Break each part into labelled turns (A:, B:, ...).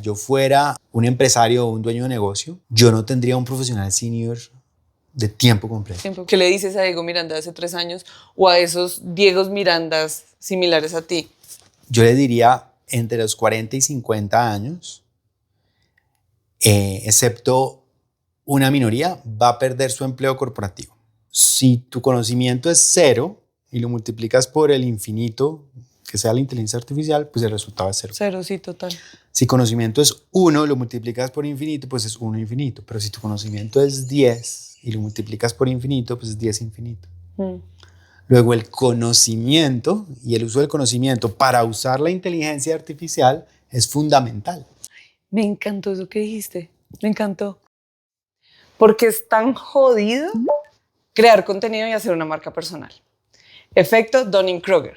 A: yo fuera un empresario o un dueño de negocio, yo no tendría un profesional senior de tiempo completo.
B: ¿Qué le dices a Diego Miranda de hace 3 años o a esos Diegos Mirandas similares a ti?
A: Yo le diría entre los 40 y 50 años, excepto una minoría, va a perder su empleo corporativo. Si tu conocimiento es 0 y lo multiplicas por el infinito, que sea la inteligencia artificial, pues el resultado es 0.
B: 0, sí, total.
A: Si conocimiento es 1, lo multiplicas por infinito, pues es 1 infinito. Pero si tu conocimiento es 10 y lo multiplicas por infinito, pues es 10 infinito. Luego el conocimiento y el uso del conocimiento para usar la inteligencia artificial es fundamental.
B: Me encantó eso que dijiste, me encantó. Porque es tan jodido crear contenido y hacer una marca personal. Efecto Dunning-Kruger.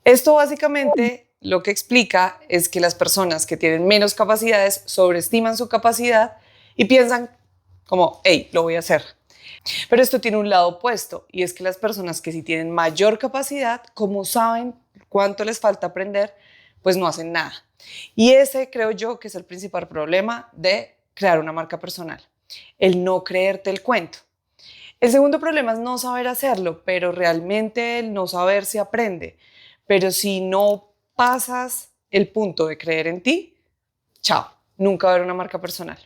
B: Esto básicamente lo que explica es que las personas que tienen menos capacidades sobreestiman su capacidad y piensan como, hey, lo voy a hacer. Pero esto tiene un lado opuesto y es que las personas que sí tienen mayor capacidad, como saben cuánto les falta aprender, pues no hacen nada. Y ese creo yo que es el principal problema de crear una marca personal, el no creerte el cuento. El segundo problema es no saber hacerlo, pero realmente el no saber se aprende. Pero si no pasas el punto de creer en ti, chao, nunca va a haber una marca personal.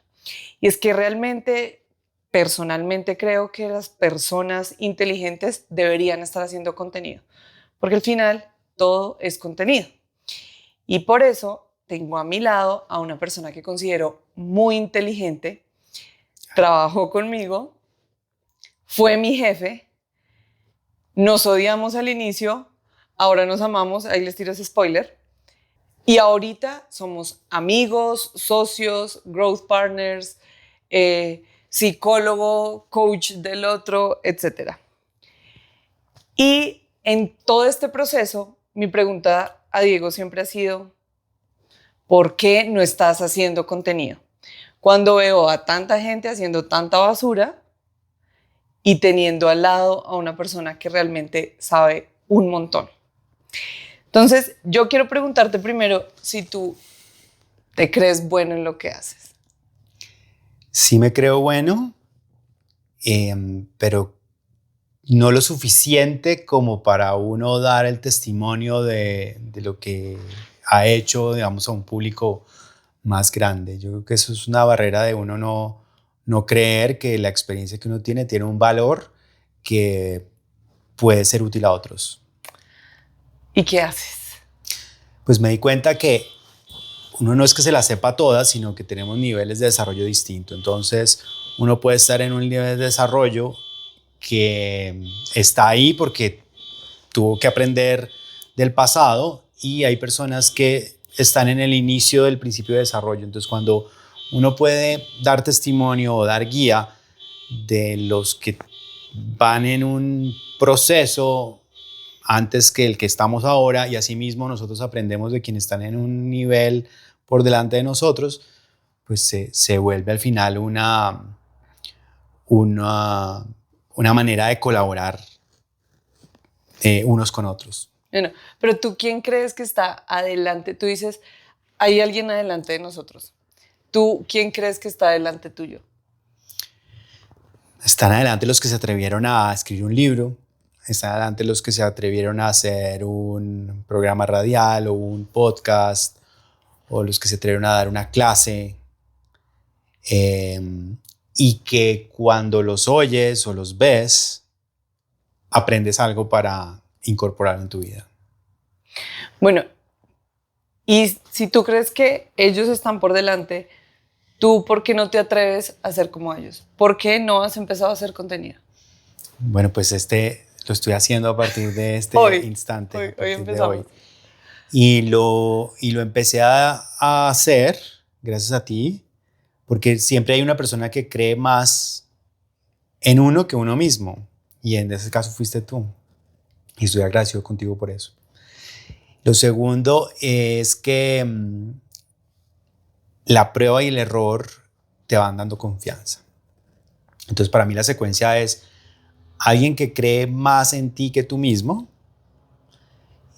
B: Y es que realmente, personalmente creo que las personas inteligentes deberían estar haciendo contenido, porque al final todo es contenido. Y por eso tengo a mi lado a una persona que considero muy inteligente, trabajó conmigo, fue mi jefe, nos odiamos al inicio, ahora nos amamos, ahí les tiro ese spoiler, y ahorita somos amigos, socios, growth partners, psicólogo, coach del otro, etc. Y en todo este proceso, mi pregunta a Diego siempre ha sido, ¿por qué no estás haciendo contenido? Cuando veo a tanta gente haciendo tanta basura y teniendo al lado a una persona que realmente sabe un montón. Entonces, yo quiero preguntarte primero si tú te crees bueno en lo que haces.
A: Sí me creo bueno, pero no lo suficiente como para uno dar el testimonio de lo que ha hecho, digamos, a un público más grande. Yo creo que eso es una barrera de uno no creer que la experiencia que uno tiene un valor que puede ser útil a otros.
B: ¿Y qué haces?
A: Pues me di cuenta que uno no es que se la sepa todas, sino que tenemos niveles de desarrollo distintos. Entonces, uno puede estar en un nivel de desarrollo que está ahí porque tuvo que aprender del pasado, y hay personas que están en el inicio del principio de desarrollo. Entonces, cuando uno puede dar testimonio o dar guía de los que van en un proceso antes que el que estamos ahora, y asimismo nosotros aprendemos de quienes están en un nivel por delante de nosotros, pues se vuelve al final una manera de colaborar unos con otros.
B: Bueno, pero tú, ¿quién crees que está adelante? Tú dices, hay alguien adelante de nosotros. ¿Tú, quién crees que está adelante tuyo?
A: Están adelante los que se atrevieron a escribir un libro, están adelante los que se atrevieron a hacer un programa radial o un podcast, o los que se atrevieron a dar una clase, y que cuando los oyes o los ves, aprendes algo para incorporarlo en tu vida.
B: Bueno, y si tú crees que ellos están por delante, ¿tú por qué no te atreves a ser como ellos? ¿Por qué no has empezado a hacer contenido?
A: Bueno, pues lo estoy haciendo a partir de este instante.
B: Hoy empezamos.
A: Y lo empecé a hacer gracias a ti, porque siempre hay una persona que cree más en uno que uno mismo. Y en ese caso fuiste tú. Y estoy agradecido contigo por eso. Lo segundo es que la prueba y el error te van dando confianza. Entonces, para mí la secuencia es alguien que cree más en ti que tú mismo,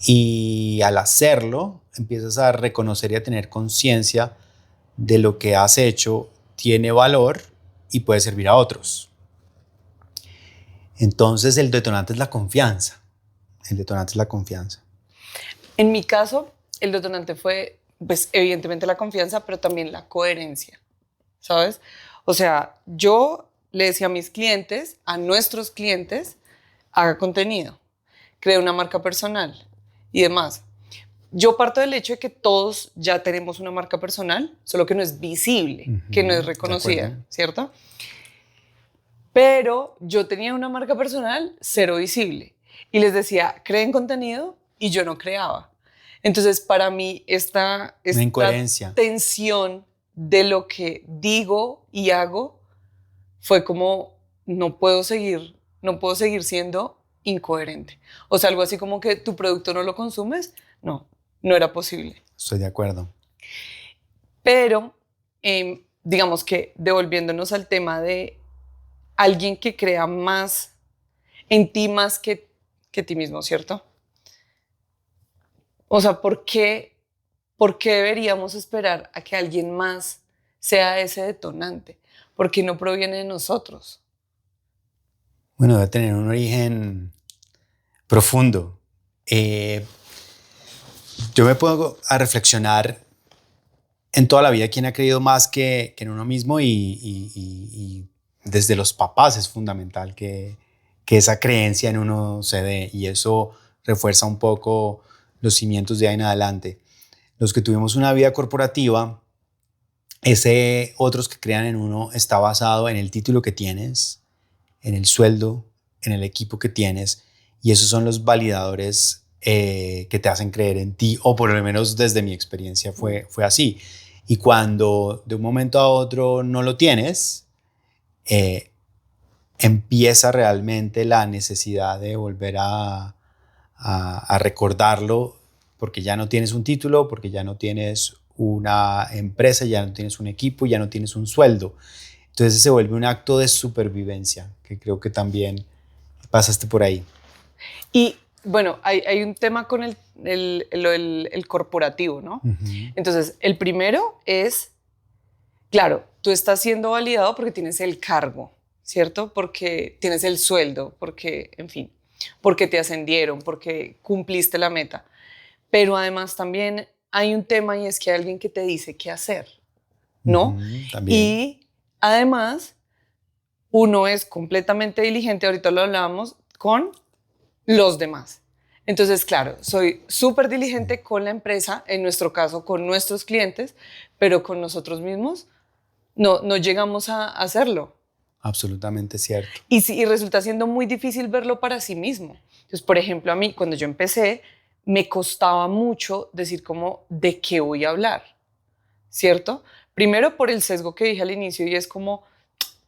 A: y al hacerlo empiezas a reconocer y a tener conciencia de lo que has hecho tiene valor y puede servir a otros. Entonces el detonante es la confianza. El detonante es la confianza.
B: En mi caso, el detonante fue, pues, evidentemente la confianza, pero también la coherencia, ¿sabes? O sea, yo le decía a mis clientes, a nuestros clientes, haga contenido, cree una marca personal y demás. Yo parto del hecho de que todos ya tenemos una marca personal, solo que no es visible, que no es reconocida, ¿cierto? Pero yo tenía una marca personal cero visible y les decía, creen contenido y yo no creaba. Entonces, para mí, esta
A: incoherencia.
B: tensión de lo que digo y hago fue como, no puedo seguir siendo incoherente. O sea, algo así como que tu producto no lo consumes, no era posible.
A: Estoy de acuerdo.
B: Pero, digamos que devolviéndonos al tema de alguien que crea más en ti más que ti mismo, ¿cierto? O sea, ¿por qué deberíamos esperar a que alguien más sea ese detonante? ¿Por qué no proviene de nosotros?
A: Bueno, debe tener un origen profundo. Yo me pongo a reflexionar en toda la vida quién ha creído más que en uno mismo y desde los papás es fundamental que esa creencia en uno se dé y eso refuerza un poco los cimientos de ahí en adelante. Los que tuvimos una vida corporativa, otros que crean en uno está basado en el título que tienes, en el sueldo, en el equipo que tienes y esos son los validadores que te hacen creer en ti o por lo menos desde mi experiencia fue así. Y cuando de un momento a otro no lo tienes, empieza realmente la necesidad de volver a recordarlo porque ya no tienes un título, porque ya no tienes una empresa, ya no tienes un equipo, ya no tienes un sueldo. Entonces se vuelve un acto de supervivencia, que creo que también pasaste por ahí.
B: Y bueno, hay un tema con el corporativo, ¿no?
A: Uh-huh.
B: Entonces, el primero es, claro, tú estás siendo validado porque tienes el cargo, ¿cierto? Porque tienes el sueldo, porque, en fin, porque te ascendieron, porque cumpliste la meta. Pero además también hay un tema y es que hay alguien que te dice qué hacer, ¿no?
A: También.
B: Y además, uno es completamente diligente, ahorita lo hablábamos, con los demás. Entonces, claro, soy súper diligente con la empresa, en nuestro caso con nuestros clientes, pero con nosotros mismos no llegamos a hacerlo.
A: Absolutamente cierto.
B: Y resulta siendo muy difícil verlo para sí mismo. Entonces, por ejemplo, a mí cuando yo empecé, me costaba mucho decir como de qué voy a hablar, ¿cierto? Primero por el sesgo que dije al inicio y es como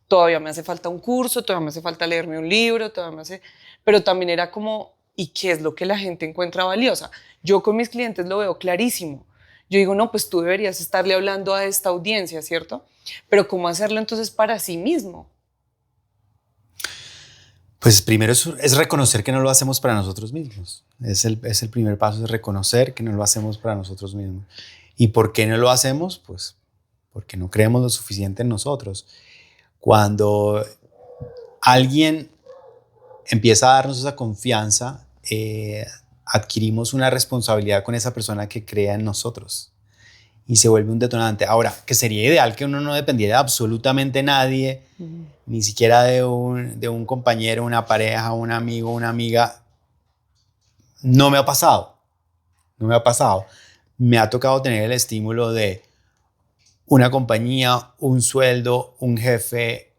B: todavía me hace falta un curso, todavía me hace falta leerme un libro, pero también era como, ¿y qué es lo que la gente encuentra valiosa? Yo con mis clientes lo veo clarísimo. Yo digo, no, pues tú deberías estarle hablando a esta audiencia, ¿cierto? Pero ¿cómo hacerlo entonces para sí mismo?
A: Pues primero es reconocer que no lo hacemos para nosotros mismos. Es el primer paso, es reconocer que no lo hacemos para nosotros mismos. ¿Y por qué no lo hacemos? Pues porque no creemos lo suficiente en nosotros. Cuando alguien empieza a darnos esa confianza, adquirimos una responsabilidad con esa persona que crea en nosotros y se vuelve un detonante. Ahora, que sería ideal que uno no dependiera de absolutamente nadie, ni siquiera de un compañero, una pareja, un amigo, una amiga. No me ha pasado. Me ha tocado tener el estímulo de una compañía, un sueldo, un jefe,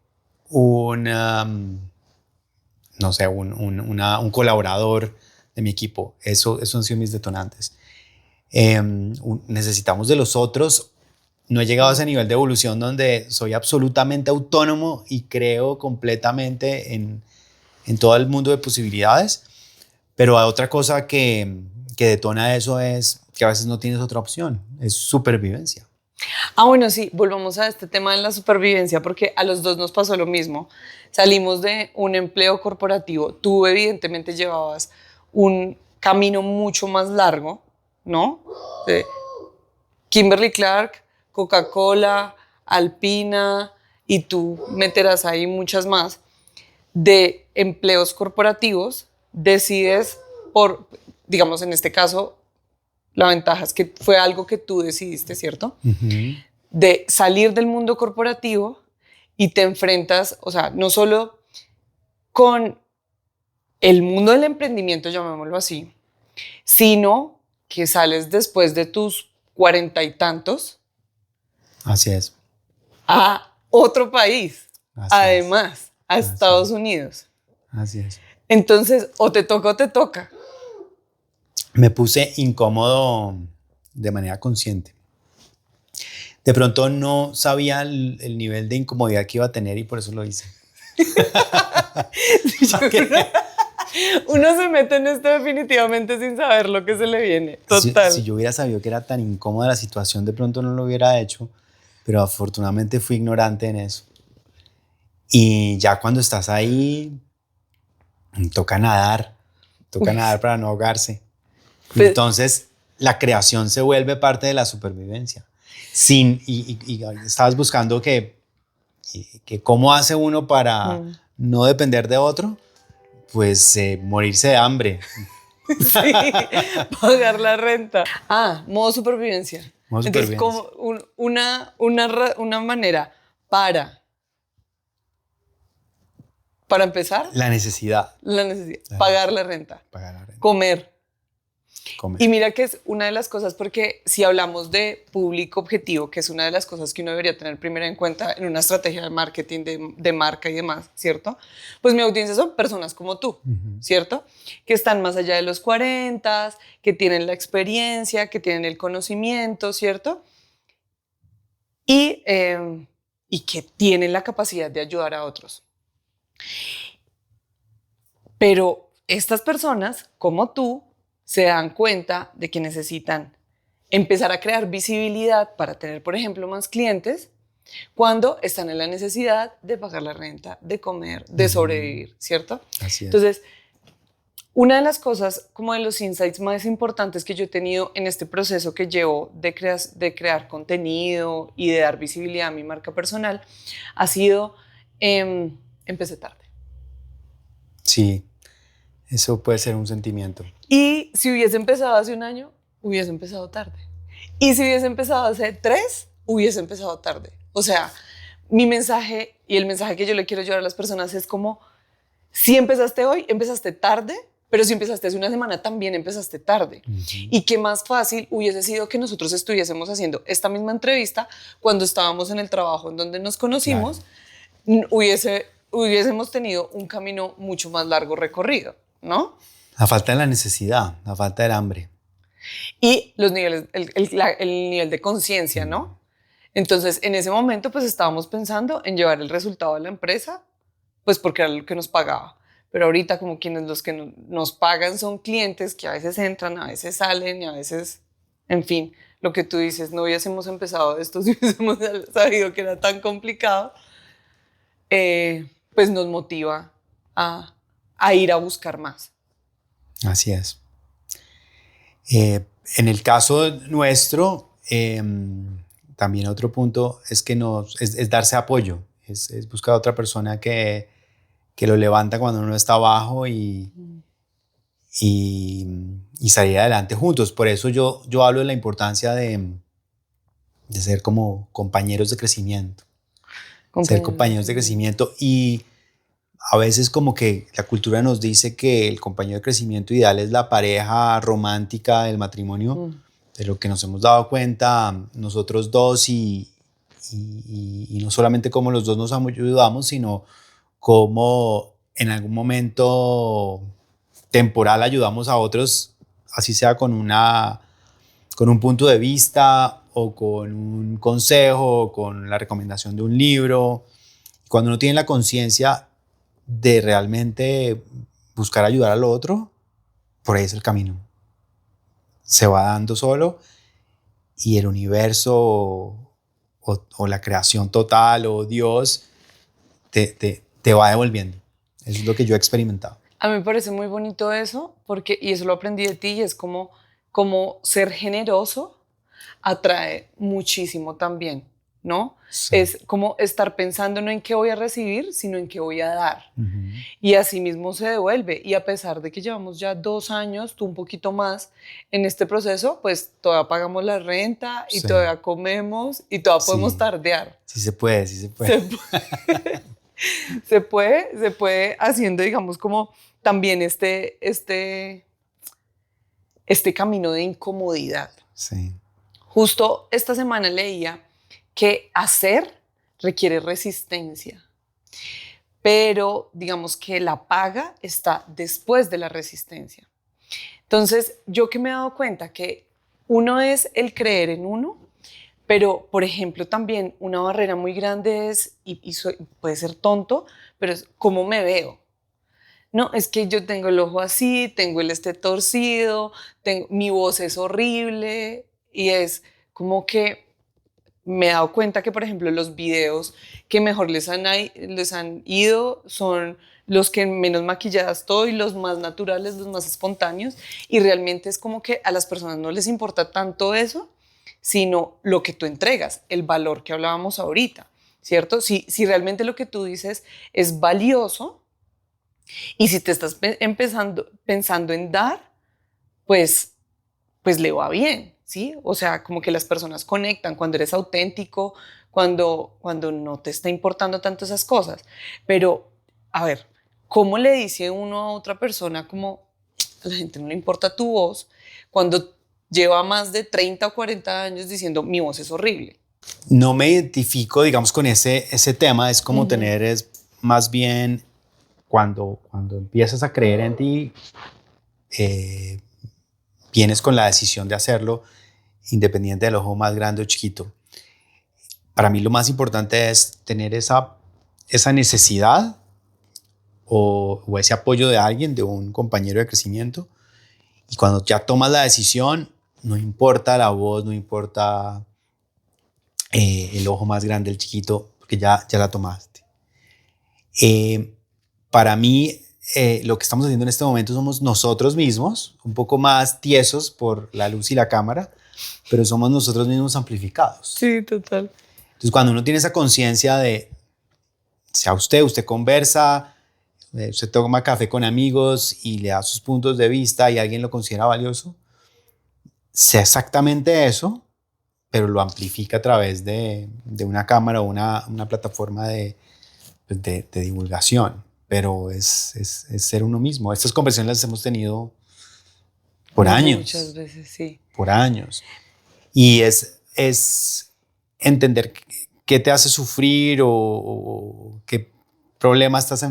A: un colaborador de mi equipo. Esos han sido mis detonantes. Necesitamos de los otros. No he llegado a ese nivel de evolución donde soy absolutamente autónomo y creo completamente en todo el mundo de posibilidades, pero hay otra cosa que detona eso es que a veces no tienes otra opción, es supervivencia.
B: Bueno, sí, volvamos a este tema de la supervivencia porque a los dos nos pasó lo mismo. Salimos de un empleo corporativo. Tú evidentemente llevabas un camino mucho más largo, ¿no? Kimberly Clark Coca-Cola, Alpina, y tú meterás ahí muchas más, de empleos corporativos, decides por, digamos en este caso, la ventaja es que fue algo que tú decidiste, ¿cierto? De salir del mundo corporativo y te enfrentas, o sea, no solo con el mundo del emprendimiento, llamémoslo así, sino que sales después de tus 40 y tantos
A: Así es.
B: a otro país,
A: Así
B: además, a
A: Así
B: Estados
A: es.
B: Unidos.
A: Así es.
B: Entonces, o te toca o te toca.
A: Me puse incómodo de manera consciente. De pronto no sabía el nivel de incomodidad que iba a tener y por eso lo hice.
B: Uno se mete en esto definitivamente sin saber lo que se le viene. Total.
A: Si yo hubiera sabido que era tan incómoda la situación, de pronto no lo hubiera hecho, pero afortunadamente fui ignorante en eso. Y ya cuando estás ahí, toca nadar para no ahogarse.
B: Pues,
A: entonces, la creación se vuelve parte de la supervivencia. Y estabas buscando que cómo hace uno para no depender de otro, pues morirse de hambre.
B: sí, pagar la renta. Modo supervivencia.
A: Modo
B: Entonces,
A: supervivencia.
B: como una manera para empezar,
A: La necesidad.
B: pagar la renta,
A: Pagar la renta.
B: comer.
A: Comer.
B: Y mira que es una de las cosas, porque si hablamos de público objetivo, que es una de las cosas que uno debería tener primero en cuenta en una estrategia de marketing, de marca y demás, ¿cierto? Pues mi audiencia son personas como tú, ¿cierto? Que están más allá de los 40, que tienen la experiencia, que tienen el conocimiento, ¿cierto? Y que tienen la capacidad de ayudar a otros. Pero estas personas, como tú, se dan cuenta de que necesitan empezar a crear visibilidad para tener, por ejemplo, más clientes cuando están en la necesidad de pagar la renta, de comer, de sobrevivir, ¿cierto?
A: Así es.
B: Entonces, una de las cosas, como de los insights más importantes que yo he tenido en este proceso que llevo de crear contenido y de dar visibilidad a mi marca personal, ha sido, empecé tarde.
A: Sí, eso puede ser un sentimiento.
B: Y si hubiese empezado hace un año, hubiese empezado tarde. Y si hubiese empezado hace 3, hubiese empezado tarde. O sea, mi mensaje y el mensaje que yo le quiero llevar a las personas es como, si empezaste hoy, empezaste tarde, pero si empezaste hace una semana, también empezaste tarde. Y qué más fácil hubiese sido que nosotros estuviésemos haciendo esta misma entrevista cuando estábamos en el trabajo en donde nos conocimos, claro. Hubiésemos tenido un camino mucho más largo recorrido, ¿no?
A: La falta de la necesidad, la falta del hambre.
B: Y los niveles, el nivel de conciencia, ¿no? Entonces, en ese momento, pues estábamos pensando en llevar el resultado a la empresa, pues porque era lo que nos pagaba. Pero ahorita, como quienes los que nos pagan son clientes que a veces entran, a veces salen y a veces, en fin, lo que tú dices, no hubiésemos empezado esto si hubiésemos sabido que era tan complicado, pues nos motiva a ir a buscar más.
A: Así es. En el caso nuestro, también otro punto es que es darse apoyo, es buscar a otra persona que lo levanta cuando uno está abajo y salir adelante juntos. Por eso yo hablo de la importancia de ser como compañeros de crecimiento. Ser compañeros de crecimiento. Y a veces como que la cultura nos dice que el compañero de crecimiento ideal es la pareja romántica del matrimonio, de lo que nos hemos dado cuenta nosotros dos y no solamente cómo los dos nos ayudamos, sino cómo en algún momento temporal ayudamos a otros, así sea con un punto de vista o con un consejo o con la recomendación de un libro. Cuando uno tiene la conciencia de realmente buscar ayudar al otro, por ahí es el camino. Se va dando solo y el universo o la creación total o Dios te va devolviendo. Eso es lo que yo he experimentado.
B: A mí me parece muy bonito eso, porque, y eso lo aprendí de ti, y es como ser generoso atrae muchísimo también, ¿no?
A: Sí.
B: Es como estar pensando no en qué voy a recibir, sino en qué voy a dar.
A: Ujú.
B: Y así mismo se devuelve. Y a pesar de que llevamos ya 2 años, tú un poquito más, en este proceso, pues todavía pagamos la renta y
A: Sí.
B: todavía comemos y todavía podemos
A: Sí.
B: tardear.
A: Sí se puede, sí se puede.
B: Se puede haciendo, digamos, como también este camino de incomodidad.
A: Sí.
B: Justo esta semana leía que hacer requiere resistencia, pero digamos que la paga está después de la resistencia. Entonces, yo que me he dado cuenta que uno es el creer en uno, pero, por ejemplo, también una barrera muy grande es, puede ser tonto, pero es cómo me veo. No, es que yo tengo el ojo así, tengo el torcido, mi voz es horrible y es como que me he dado cuenta que, por ejemplo, los videos que mejor les han ido son los que menos maquilladas estoy, los más naturales, los más espontáneos, y realmente es como que a las personas no les importa tanto eso, sino lo que tú entregas, el valor que hablábamos ahorita, ¿cierto? Si realmente lo que tú dices es valioso y si te estás pensando en dar, pues le va bien, ¿sí? O sea, como que las personas conectan cuando eres auténtico, cuando no te está importando tanto esas cosas. Pero, a ver, ¿cómo le dice uno a otra persona como a la gente no le importa tu voz cuando lleva más de 30 o 40 años diciendo mi voz es horrible?
A: No me identifico, digamos, con ese tema. Es como tener, es más bien cuando empiezas a creer en ti, eh, vienes con la decisión de hacerlo, independiente del ojo más grande o chiquito. Para mí lo más importante es tener esa necesidad o ese apoyo de alguien, de un compañero de crecimiento. Y cuando ya tomas la decisión, no importa la voz, no importa el ojo más grande, el chiquito, porque ya la tomaste. Para mí, lo que estamos haciendo en este momento somos nosotros mismos, un poco más tiesos por la luz y la cámara, pero somos nosotros mismos amplificados.
B: Sí, total.
A: Entonces, cuando uno tiene esa conciencia de, sea usted conversa, usted toma café con amigos y le da sus puntos de vista y alguien lo considera valioso, sea exactamente eso, pero lo amplifica a través de una cámara o una plataforma de divulgación. Pero es ser uno mismo. Estas conversaciones las hemos tenido por años.
B: Muchas veces, sí.
A: Por años. Y es entender qué te hace sufrir o qué problema estás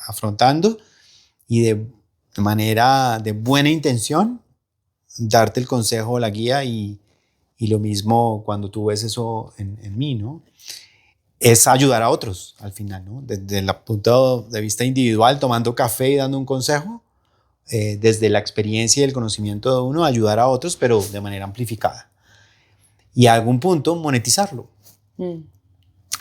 A: afrontando y de manera de buena intención darte el consejo o la guía y lo mismo cuando tú ves eso en mí, ¿no? Es ayudar a otros al final, ¿no? Desde el punto de vista individual, tomando café y dando un consejo, desde la experiencia y el conocimiento de uno, ayudar a otros, pero de manera amplificada. Y a algún punto monetizarlo.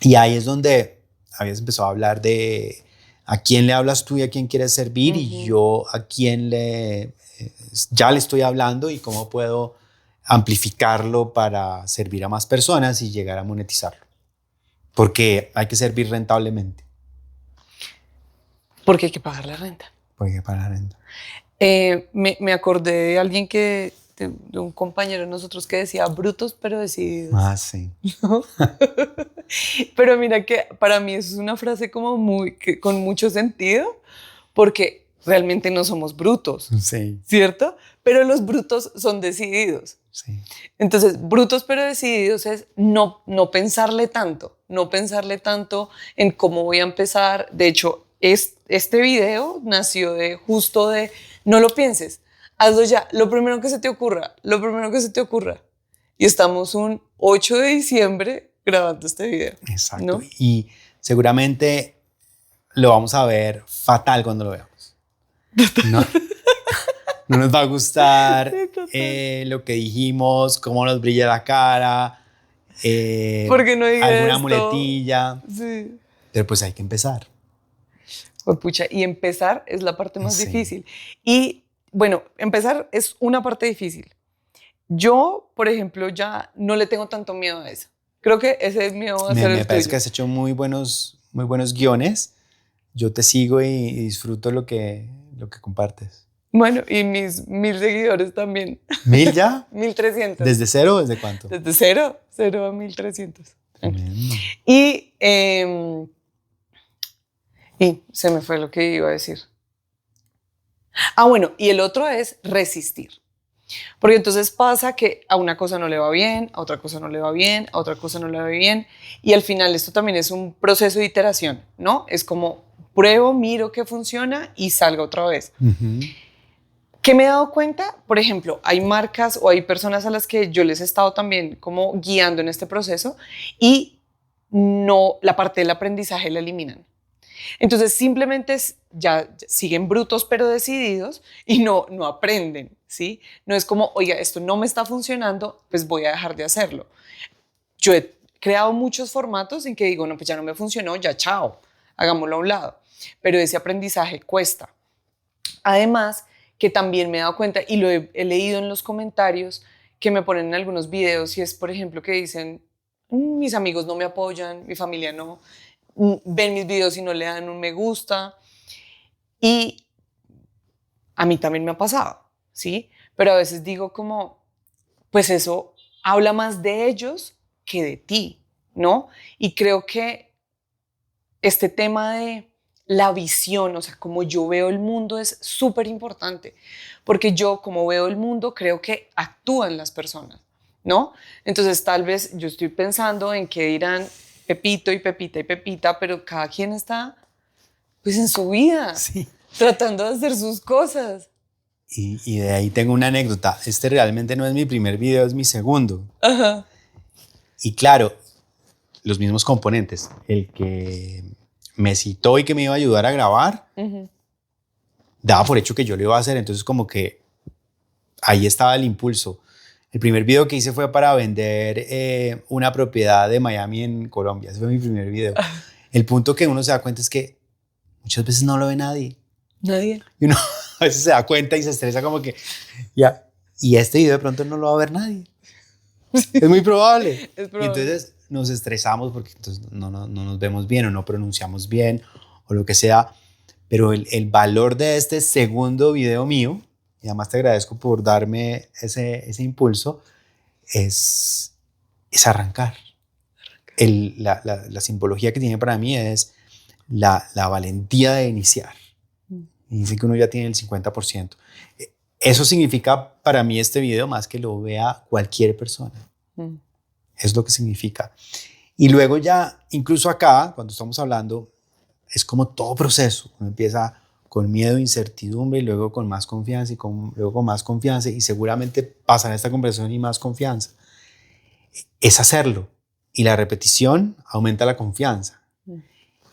A: Y ahí es donde habías empezado a hablar de a quién le hablas tú y a quién quieres servir, y yo a quién ya le estoy hablando y cómo puedo amplificarlo para servir a más personas y llegar a monetizarlo. Porque hay que servir rentablemente.
B: Porque hay que pagar la renta.
A: Porque hay que pagar la renta.
B: Me acordé de alguien de un compañero de nosotros que decía brutos pero decididos.
A: Ah, sí.
B: ¿No? Pero mira que para mí eso es una frase como con mucho sentido, porque realmente no somos brutos,
A: Sí.
B: ¿cierto? Pero los brutos son decididos.
A: Sí.
B: Entonces, brutos pero decididos es no pensarle tanto en cómo voy a empezar. De hecho, este video nació justo de no lo pienses, hazlo ya, lo primero que se te ocurra. Y estamos un 8 de diciembre grabando este video.
A: Exacto.
B: ¿No?
A: Y seguramente lo vamos a ver fatal cuando lo veamos. No nos va a gustar lo que dijimos, cómo nos brilla la cara,
B: porque no diga
A: alguna
B: esto?
A: Muletilla.
B: Sí.
A: Pero pues hay que empezar.
B: Pues pucha, y empezar es la parte más difícil. Y bueno, empezar es una parte difícil. Yo, por ejemplo, ya no le tengo tanto miedo a eso. Creo que ese es miedo a ser
A: Me
B: el
A: parece
B: tuyo.
A: que has hecho muy buenos guiones. Yo te sigo y disfruto lo que compartes.
B: Bueno, y mis 1000 seguidores también.
A: ¿1000 ya?
B: 1300.
A: ¿Desde cero o desde cuánto?
B: Desde cero a 1300.
A: Tremendo.
B: Y se me fue lo que iba a decir. Ah, bueno, y el otro es resistir. Porque entonces pasa que a una cosa no le va bien, a otra cosa no le va bien, a otra cosa no le va bien. Y al final esto también es un proceso de iteración, ¿no? Es como pruebo, miro que funciona y salgo otra vez.
A: Uh-huh.
B: ¿Qué me he dado cuenta? Por ejemplo, hay marcas o hay personas a las que yo les he estado también como guiando en este proceso y no, la parte del aprendizaje la eliminan. Entonces simplemente ya siguen brutos pero decididos y no aprenden, ¿sí? No es como, oiga, esto no me está funcionando, pues voy a dejar de hacerlo. Yo he creado muchos formatos en que digo, no, pues ya no me funcionó, ya chao, hagámoslo a un lado. Pero ese aprendizaje cuesta. Además, que también me he dado cuenta y lo he leído en los comentarios que me ponen en algunos videos y es, por ejemplo, que dicen, mis amigos no me apoyan, mi familia no, ven mis videos y no le dan un me gusta. Y a mí también me ha pasado, ¿sí? Pero a veces digo como, pues eso habla más de ellos que de ti, ¿no? Y creo que este tema de la visión, o sea, como yo veo el mundo es súper importante, porque yo como veo el mundo creo que actúan las personas, ¿no? Entonces tal vez yo estoy pensando en qué dirán Pepito y Pepita y Pepita, pero cada quien está pues en su vida,
A: Sí.
B: tratando de hacer sus cosas.
A: Y de ahí tengo una anécdota. Este realmente no es mi primer video, es mi segundo.
B: Ajá.
A: Y claro, los mismos componentes. El que me citó y que me iba a ayudar a grabar, daba por hecho que yo lo iba a hacer. Entonces como que ahí estaba el impulso. El primer video que hice fue para vender una propiedad de Miami en Colombia. Ese fue mi primer video. El punto que uno se da cuenta es que muchas veces no lo ve nadie.
B: Nadie.
A: Y uno a veces se da cuenta y se estresa como que, ya, y este video de pronto no lo va a ver nadie. Es muy probable.
B: Es probable.
A: Y entonces nos estresamos porque entonces no nos vemos bien o no pronunciamos bien o lo que sea. Pero el valor de este segundo video mío, y además te agradezco por darme ese impulso, es arrancar. La simbología que tiene para mí es la valentía de iniciar. Y dicen que uno ya tiene el 50%. Eso significa para mí este video más que lo vea cualquier persona. Es lo que significa. Y luego ya, incluso acá, cuando estamos hablando, es como todo proceso. Uno empieza con miedo, incertidumbre, y luego con más confianza, y luego con más confianza, y seguramente pasará esta conversación y más confianza. Es hacerlo. Y la repetición aumenta la confianza.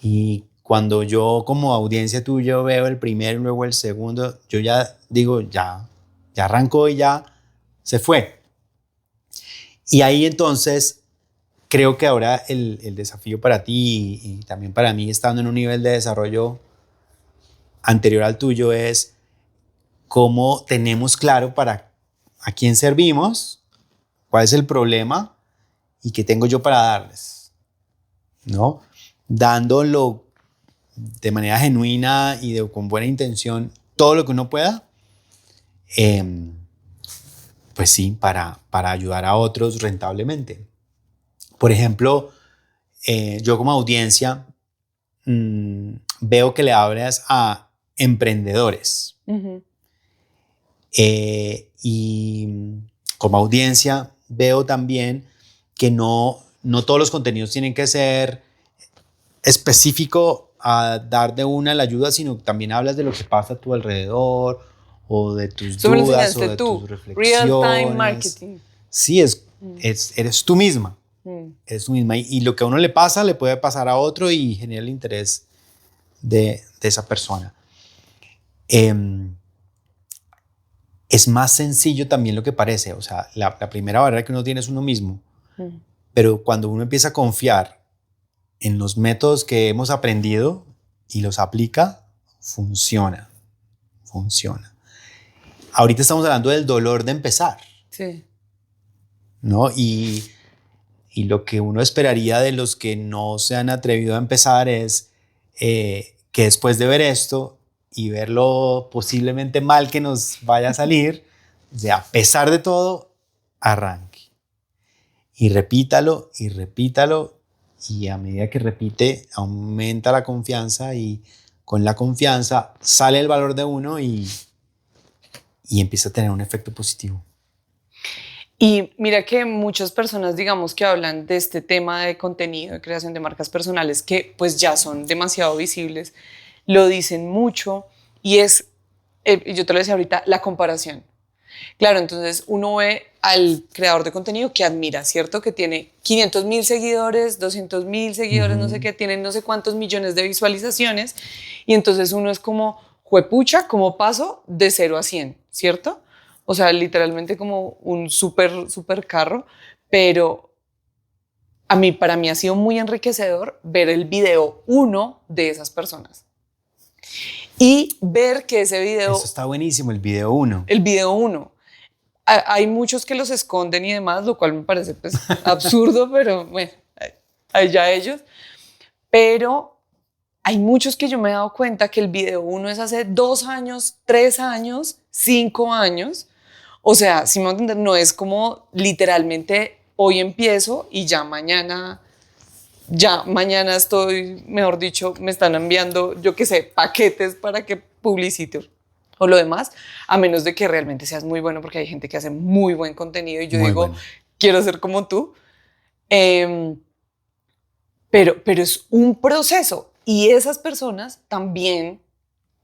A: Y cuando yo como audiencia tuya veo el primero y luego el segundo, yo ya digo, ya arrancó y ya se fue. Y ahí entonces creo que ahora el desafío para ti y también para mí, estando en un nivel de desarrollo anterior al tuyo, es cómo tenemos claro a quién servimos, cuál es el problema y qué tengo yo para darles, ¿no? Dándolo de manera genuina y con buena intención todo lo que uno pueda, pues sí, para ayudar a otros rentablemente. Por ejemplo, yo como audiencia veo que le hablas a emprendedores. Y como audiencia veo también que no todos los contenidos tienen que ser específico a dar de una la ayuda, sino también hablas de lo que pasa a tu alrededor o de tus dudas o de tus reflexiones.
B: Real time marketing.
A: Sí, eres tú misma. Eres tú misma. Y lo que a uno le pasa, le puede pasar a otro y genera el interés de esa persona. Es más sencillo también lo que parece. O sea, la primera barrera que uno tiene es uno mismo. Pero cuando uno empieza a confiar en los métodos que hemos aprendido y los aplica, funciona. Ahorita estamos hablando del dolor de empezar.
B: Sí.
A: ¿no? Y lo que uno esperaría de los que no se han atrevido a empezar es que después de ver esto y ver lo posiblemente mal que nos vaya a salir, a pesar de todo, arranque. Y repítalo y repítalo, y a medida que repite aumenta la confianza, y con la confianza sale el valor de uno y empieza a tener un efecto positivo.
B: Y mira que muchas personas, digamos, que hablan de este tema de contenido, de creación de marcas personales, que pues ya son demasiado visibles, lo dicen mucho, y es, yo te lo decía ahorita, la comparación. Claro, entonces uno ve al creador de contenido que admira, ¿cierto? Que tiene 500,000 seguidores, 200,000 seguidores, no sé qué, tiene no sé cuántos millones de visualizaciones, y entonces uno es como, juepucha, ¿cómo paso de 0 a 100, ¿cierto? O sea, literalmente como un súper carro, pero para mí ha sido muy enriquecedor ver el video 1 de esas personas. Y ver que ese video...
A: Eso está buenísimo, el video 1.
B: El video 1. Hay muchos que los esconden y demás, lo cual me parece pues absurdo, pero bueno, allá ellos. Pero hay muchos que yo me he dado cuenta que el video 1 es hace 2 años, 3 años, 5 años. O sea, si me voy a entender, no es como literalmente hoy empiezo y ya mañana estoy, mejor dicho, me están enviando, yo qué sé, paquetes para que publicite o lo demás, a menos de que realmente seas muy bueno, porque hay gente que hace muy buen contenido y yo digo, bueno, quiero ser como tú. Pero es un proceso, y esas personas también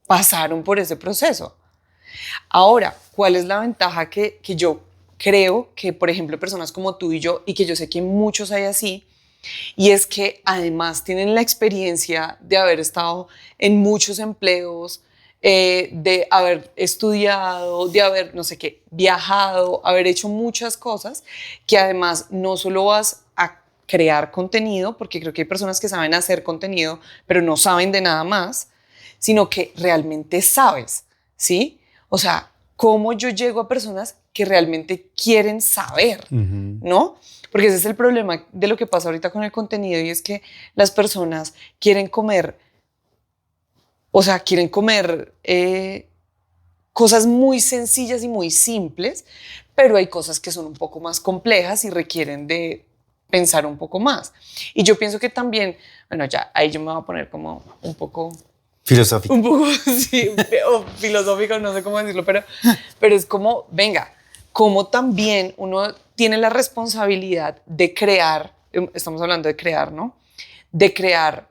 B: pasaron por ese proceso. Ahora, ¿cuál es la ventaja que yo creo que, por ejemplo, personas como tú y yo, y que yo sé que muchos hay así, y es que además tienen la experiencia de haber estado en muchos empleos, de haber estudiado, de haber, no sé qué, viajado, haber hecho muchas cosas, que además no solo vas a crear contenido, porque creo que hay personas que saben hacer contenido, pero no saben de nada más, sino que realmente sabes, ¿sí? O sea, cómo yo llego a personas que realmente quieren saber, ¿no? Porque ese es el problema de lo que pasa ahorita con el contenido, y es que las personas quieren comer, o sea, quieren comer cosas muy sencillas y muy simples, pero hay cosas que son un poco más complejas y requieren de pensar un poco más. Y yo pienso que también, bueno, ya ahí yo me voy a poner como un poco...
A: filosófico.
B: Un poco, sí, o filosófico, no sé cómo decirlo, pero es como, venga, como también uno tiene la responsabilidad de crear, estamos hablando de crear, ¿no? De crear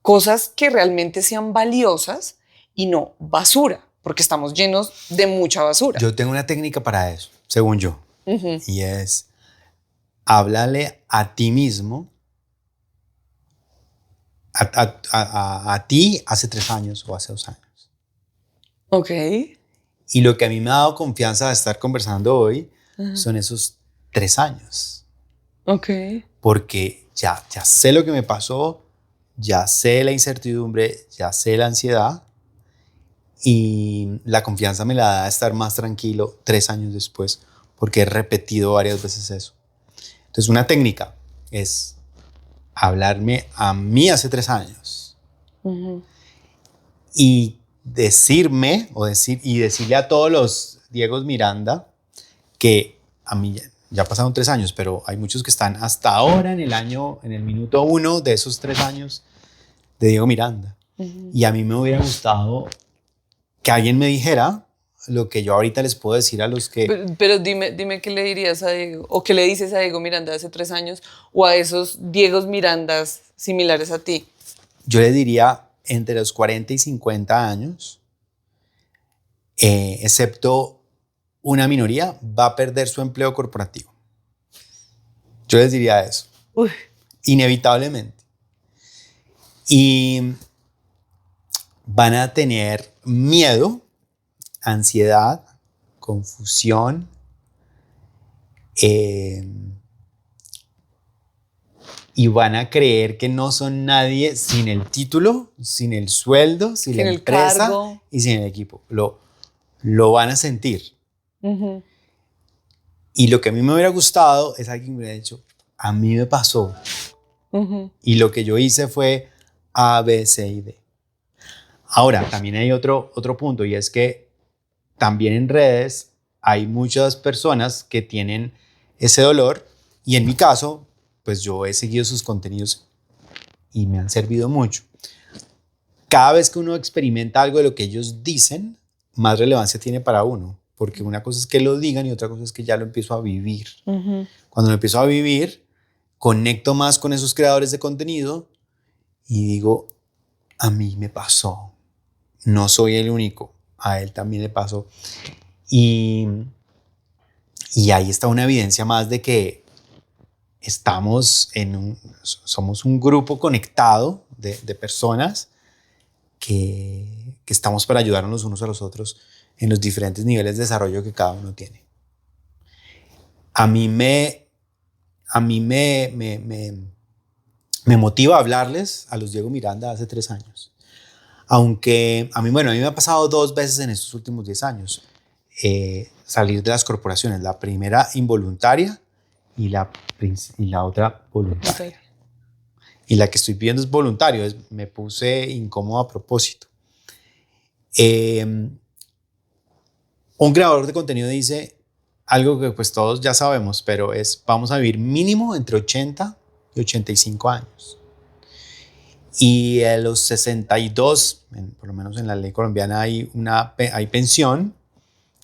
B: cosas que realmente sean valiosas y no basura, porque estamos llenos de mucha basura.
A: Yo tengo una técnica para eso, según yo, y es háblale a ti mismo, a ti hace 3 años o hace 2 años.
B: Ok.
A: Y lo que a mí me ha dado confianza de estar conversando hoy son esos 3 años.
B: Ok.
A: Porque ya sé lo que me pasó, ya sé la incertidumbre, ya sé la ansiedad, y la confianza me la da estar más tranquilo 3 años después, porque he repetido varias veces eso. Entonces, una técnica es hablarme a mí hace 3 años y decirme y decirle a todos los Diegos Miranda que a mí ya pasaron 3 años, pero hay muchos que están hasta ahora en el minuto 1 de esos 3 años de Diego Miranda. Y a mí me hubiera gustado que alguien me dijera lo que yo ahorita les puedo decir a los que...
B: Pero dime qué le dirías a Diego, o qué le dices a Diego Miranda de hace 3 años, o a esos Diegos Mirandas similares a ti.
A: Yo le diría entre los 40 y 50 años, excepto una minoría, va a perder su empleo corporativo. Yo les diría eso.
B: Uy.
A: Inevitablemente. Y van a tener miedo, ansiedad, confusión, y van a creer que no son nadie sin el título, sin el sueldo, sin la empresa, cargo, y sin el equipo. Lo van a sentir. Y lo que a mí me hubiera gustado es alguien que me hubiera dicho, a mí me pasó. Y lo que yo hice fue A, B, C y D. Ahora, también hay otro punto, y es que también en redes hay muchas personas que tienen ese dolor, y en mi caso, pues yo he seguido sus contenidos y me han servido mucho. Cada vez que uno experimenta algo de lo que ellos dicen, más relevancia tiene para uno, porque una cosa es que lo digan y otra cosa es que ya lo empiezo a vivir. Cuando lo empiezo a vivir, conecto más con esos creadores de contenido y digo, a mí me pasó, no soy el único, a él también le pasó. Y ahí está una evidencia más de que somos un grupo conectado de personas que estamos para ayudarnos los unos a los otros en los diferentes niveles de desarrollo que cada uno tiene. A mí me motiva a hablarles a los Diego Miranda hace 3 años. Aunque a mí me ha pasado 2 veces en estos últimos 10 años salir de las corporaciones. La primera involuntaria y la otra voluntaria. Okay. Y la que estoy pidiendo es voluntario, me puse incómodo a propósito. Un creador de contenido dice algo que pues todos ya sabemos, pero vamos a vivir mínimo entre 80 y 85 años. Y a los 62, por lo menos en la ley colombiana hay pensión,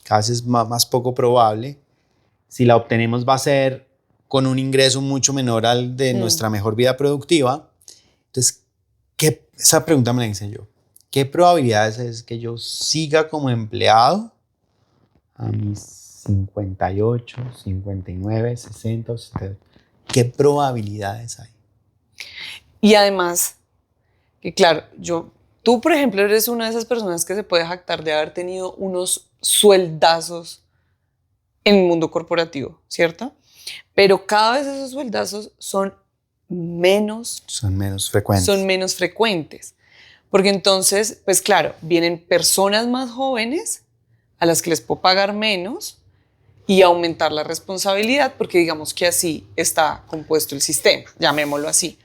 A: cada vez es más poco probable. Si la obtenemos va a ser con un ingreso mucho menor al de nuestra mejor vida productiva. Entonces, esa pregunta me la hice yo. ¿Qué probabilidades es que yo siga como empleado a mis 58, 59, 60, 70? ¿Qué probabilidades hay?
B: Y además, que claro, tú por ejemplo eres una de esas personas que se puede jactar de haber tenido unos sueldazos en el mundo corporativo, ¿cierto? Pero cada vez esos sueldazos son menos frecuentes. Porque entonces, pues claro, vienen personas más jóvenes a las que les puedo pagar menos y aumentar la responsabilidad, porque digamos que así está compuesto el sistema, llamémoslo así.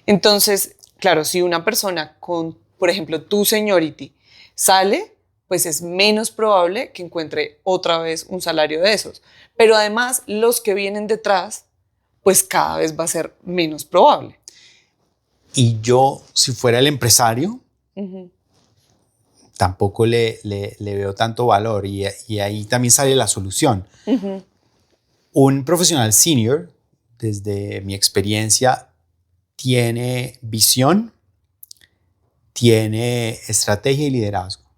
B: Entonces, claro, si una persona con, por ejemplo, tu seniority sale, pues es menos probable que encuentre otra vez un salario de esos. Pero además, los que vienen detrás, pues cada vez va a ser menos probable.
A: Y yo, si fuera el empresario, tampoco le veo tanto valor. Y ahí también sale la solución. Un profesional senior, desde mi experiencia, tiene visión, tiene estrategia y liderazgo.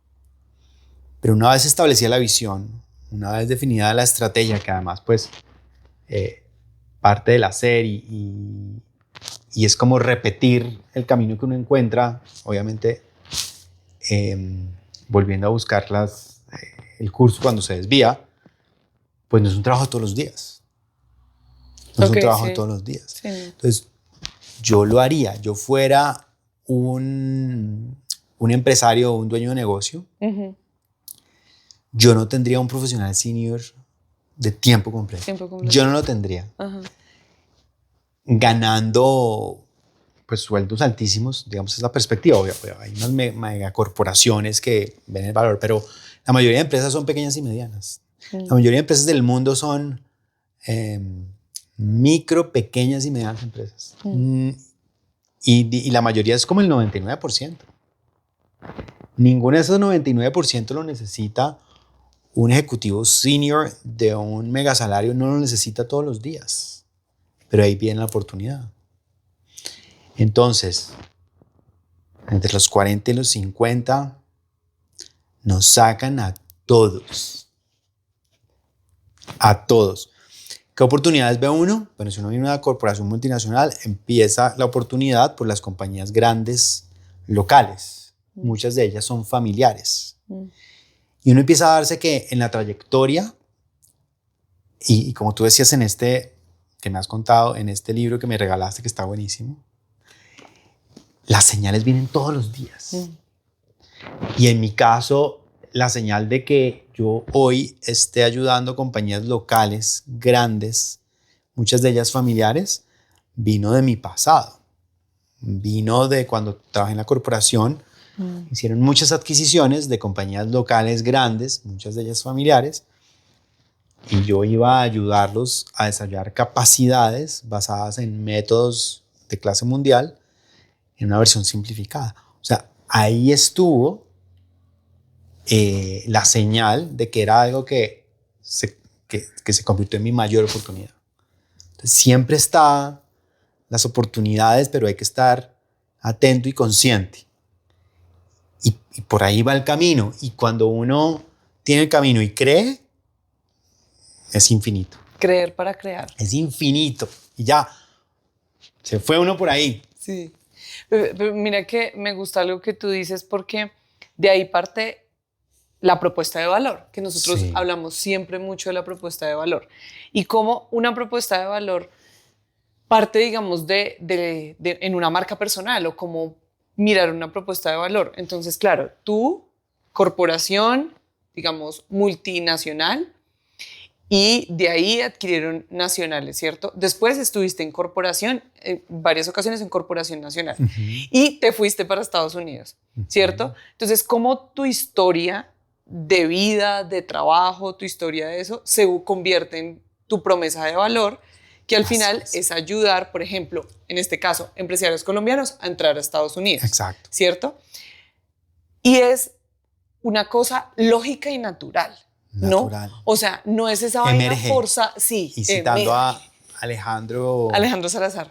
A: Pero una vez establecida la visión, una vez definida la estrategia, que además pues parte del hacer y es como repetir el camino que uno encuentra, obviamente volviendo a buscar el curso cuando se desvía, pues no es un trabajo de todos los días. No es un trabajo de todos los días. Sí. Entonces, yo lo haría. Yo fuera un empresario o un dueño de negocio, yo no tendría un profesional senior de tiempo completo. Yo no lo tendría. Ganando pues sueldos altísimos, digamos, es la perspectiva. Hay unas megacorporaciones que ven el valor, pero la mayoría de empresas son pequeñas y medianas. La mayoría de empresas del mundo son micro, pequeñas y medianas empresas. Y la mayoría es como el 99%. Ninguno de esos 99% lo necesita un ejecutivo senior de un megasalario, no lo necesita todos los días. Pero ahí viene la oportunidad. Entonces, entre los 40 y los 50, nos sacan a todos. A todos. ¿Qué oportunidades ve uno? Bueno, si uno viene a una corporación multinacional, empieza la oportunidad por las compañías grandes locales. Muchas de ellas son familiares. Y uno empieza a darse que en la trayectoria, y como tú decías que me has contado, en este libro que me regalaste, que está buenísimo, las señales vienen todos los días. Y en mi caso, la señal de que yo hoy esté ayudando a compañías locales grandes, muchas de ellas familiares, vino de mi pasado. Vino de cuando trabajé en la corporación. Hicieron muchas adquisiciones de compañías locales grandes, muchas de ellas familiares, y yo iba a ayudarlos a desarrollar capacidades basadas en métodos de clase mundial en una versión simplificada. O sea, ahí estuvo la señal de que era algo que se convirtió en mi mayor oportunidad. Entonces, siempre está las oportunidades, pero hay que estar atento y consciente. Y por ahí va el camino. Y cuando uno tiene el camino y cree, es infinito.
B: Creer para crear.
A: Es infinito. Y ya, se fue uno por ahí.
B: Sí. Pero mira que me gusta algo que tú dices porque de ahí parte la propuesta de valor, que nosotros
A: Sí.
B: hablamos siempre mucho de la propuesta de valor. Y cómo una propuesta de valor parte, digamos, en una marca personal o como mirar una propuesta de valor. Entonces, claro, tú, corporación, digamos, multinacional, y de ahí adquirieron nacionales, ¿cierto? Después estuviste en corporación, en varias ocasiones en corporación nacional, y te fuiste para Estados Unidos, ¿cierto? Entonces, ¿cómo tu historia de vida, de trabajo, tu historia de eso, se convierte en tu promesa de valor, que al final es ayudar, por ejemplo, en este caso, empresarios colombianos a entrar a Estados Unidos.
A: Exacto.
B: ¿Cierto? Y es una cosa lógica y natural.
A: Natural.
B: ¿No? O sea, no es esa vaina forza. Sí.
A: Y citando a Alejandro
B: Salazar.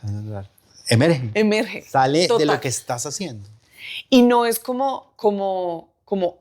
A: Emerge.
B: Emerge.
A: Sale
B: Total.
A: de lo que estás haciendo.
B: Y no es como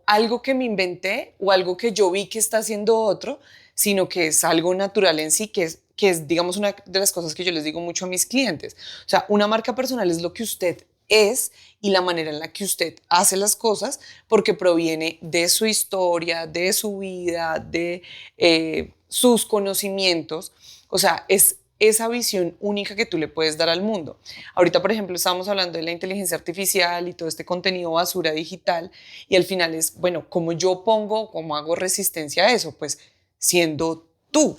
B: algo que me inventé o algo que yo vi que está haciendo otro, sino que es algo natural en sí, que es, digamos, una de las cosas que yo les digo mucho a mis clientes. O sea, una marca personal es lo que usted es y la manera en la que usted hace las cosas, porque proviene de su historia, de su vida, de sus conocimientos. O sea, es esa visión única que tú le puedes dar al mundo. Ahorita, por ejemplo, estábamos hablando de la inteligencia artificial y todo este contenido basura digital, y al final es, bueno, ¿cómo yo pongo, cómo hago resistencia a eso? Pues siendo tú,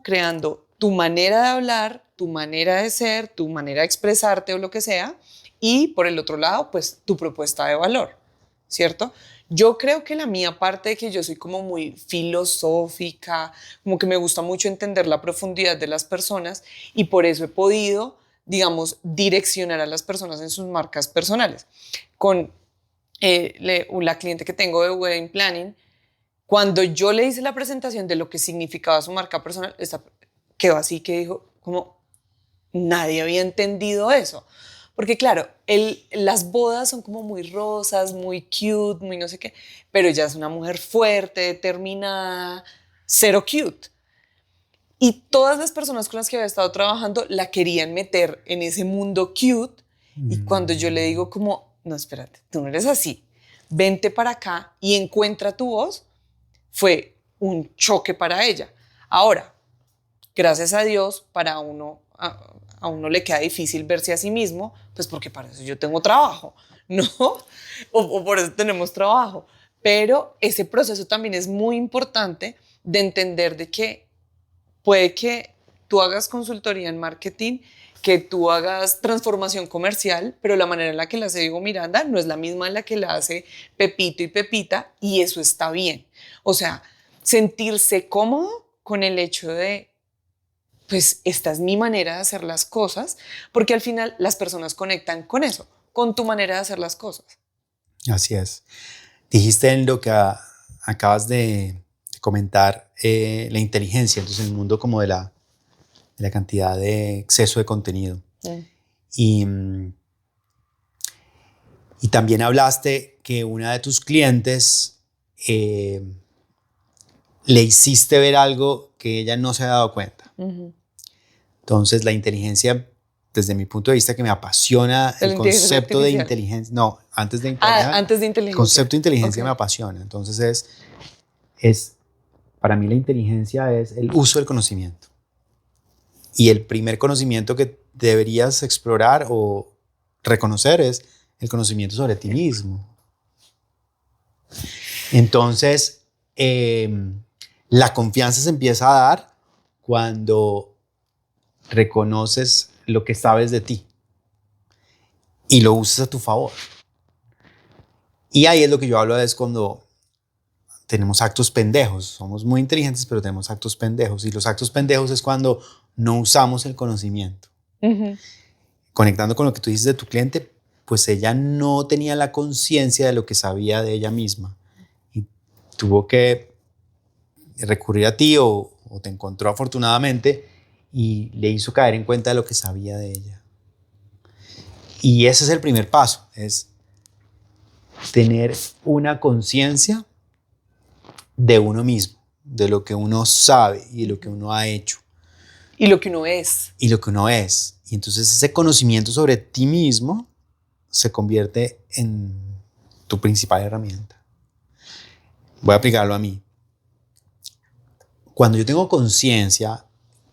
B: creando tu manera de hablar, tu manera de ser, tu manera de expresarte o lo que sea, y por el otro lado, pues tu propuesta de valor, ¿cierto? Yo creo que la mía parte de que yo soy como muy filosófica, como que me gusta mucho entender la profundidad de las personas y por eso he podido, digamos, direccionar a las personas en sus marcas personales. Con la cliente que tengo de Wedding Planning, cuando yo le hice la presentación de lo que significaba su marca personal, quedó así que dijo, como nadie había entendido eso. Porque claro, las bodas son como muy rosas, muy cute, muy no sé qué, pero ella es una mujer fuerte, determinada, cero cute. Y todas las personas con las que había estado trabajando la querían meter en ese mundo cute. Y cuando yo le digo como, no, espérate, tú no eres así, vente para acá y encuentra tu voz, fue un choque para ella. Ahora, gracias a Dios, para uno, a uno le queda difícil verse a sí mismo, pues porque para eso yo tengo trabajo, ¿no? O por eso tenemos trabajo. Pero ese proceso también es muy importante de entender de que puede que tú hagas consultoría en marketing, que tú hagas transformación comercial, pero la manera en la que la hace Diego Miranda no es la misma en la que la hace Pepito y Pepita, y eso está bien. O sea, sentirse cómodo con el hecho de, pues esta es mi manera de hacer las cosas, porque al final las personas conectan con eso, con tu manera de hacer las cosas.
A: Así es. Dijiste en lo que acabas de comentar la inteligencia, entonces en el mundo como de la cantidad de exceso de contenido. Y también hablaste que una de tus clientes le hiciste ver algo que ella no se ha dado cuenta. Entonces la inteligencia, desde mi punto de vista, que me apasiona el concepto de inteligencia. No, antes de inteligencia.
B: Antes de inteligencia.
A: El concepto de inteligencia me apasiona. Entonces para mí la inteligencia es el uso del conocimiento. Y el primer conocimiento que deberías explorar o reconocer es el conocimiento sobre ti mismo. Entonces, la confianza se empieza a dar cuando reconoces lo que sabes de ti y lo usas a tu favor. Y ahí es lo que yo hablo, es cuando tenemos actos pendejos. Somos muy inteligentes, pero tenemos actos pendejos. Y los actos pendejos es cuando no usamos el conocimiento. Conectando con lo que tú dices de tu cliente, pues ella no tenía la conciencia de lo que sabía de ella misma. Y tuvo que recurrir a ti o te encontró afortunadamente y le hizo caer en cuenta de lo que sabía de ella. Y ese es el primer paso, es tener una conciencia de uno mismo, de lo que uno sabe y de lo que uno ha hecho.
B: Y lo que uno es.
A: Y lo que uno es. Y entonces ese conocimiento sobre ti mismo se convierte en tu principal herramienta. Voy a aplicarlo a mí. Cuando yo tengo conciencia